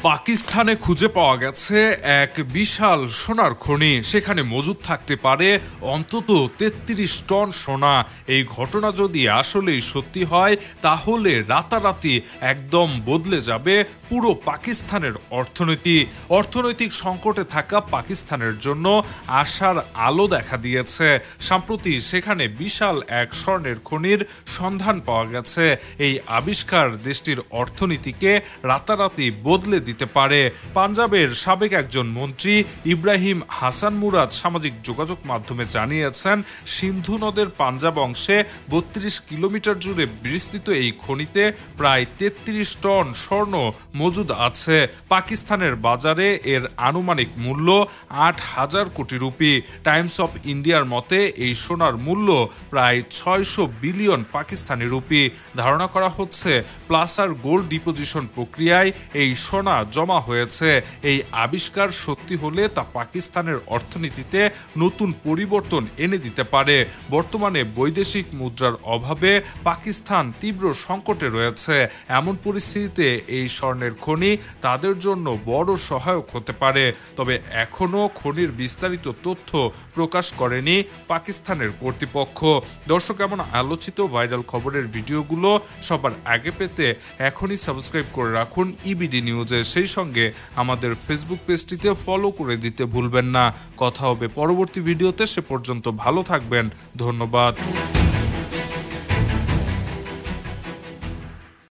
পাকিস্তানে খুঁজে পাওয়া গেছে এক বিশাল সোনার খনি। সেখানে মজুদ থাকতে পারে অন্তত ৩৩ টন সোনা। এই ঘটনা যদি আসলেই সত্যি হয় তাহলে রাতারাতি একদম বদলে যাবে পুরো পাকিস্তানের অর্থনৈতিক সংকটে থাকা পাকিস্তানের জন্য আশার আলো দেখা দিয়েছে। সম্প্রতি সেখানে বিশাল এক স্বর্ণের খনির সন্ধান পাওয়া গেছে। এই আবিষ্কার দেশটির অর্থনীতিকে রাতারাতি বদলে দিতে পারে। পাঞ্জাবের সাবেক একজন মন্ত্রী ইব্রাহিম হাসান মুরাদ সামাজিক যোগাযোগ মাধ্যমে জানিয়েছেন, সিন্ধু নদের পাঞ্জাব অংশে ৩২ কিলোমিটার জুড়ে বিস্তৃত এই খনিতে প্রায় ৩৩ টন স্বর্ণ মজুদ আছে। পাকিস্তানের বাজারে এর আনুমানিক মূল্য ৮,০০০ কোটি রুপি। টাইমস অফ ইন্ডিয়ার মতে এই সোনার মূল্য প্রায় ৬০০ বিলিয়ন পাকিস্তানি রুপি। ধারণা করা হচ্ছে প্লাসার গোল্ড ডিপোজিশন প্রক্রিয়ায় এই সোনা জমা হয়েছে। এই আবিষ্কার সত্যি হলে তা পাকিস্তানের অর্থনীতিতে নতুন পরিবর্তন এনে দিতে পারে। বর্তমানে বৈদেশিক মুদ্রার অভাবে পাকিস্তান তীব্র সংকটে রয়েছে। এমন পরিস্থিতিতে এই স্বর্ণের খনি তাদের জন্য বড় সহায়ক হতে পারে। তবে এখনও খনির বিস্তারিত তথ্য প্রকাশ করেনি পাকিস্তানের কর্তৃপক্ষ। দর্শক, এমন আলোচিত ভাইরাল খবরের ভিডিওগুলো সবার আগে পেতে এখনই সাবস্ক্রাইব করে রাখুন ইবিডি নিউজে। সেই সঙ্গে আমাদের ফেসবুক পেজটিতে ফলো করে দিতে ভুলবেন না। কথা হবে পরবর্তী ভিডিওতে। সে পর্যন্ত ভালো থাকবেন। ধন্যবাদ।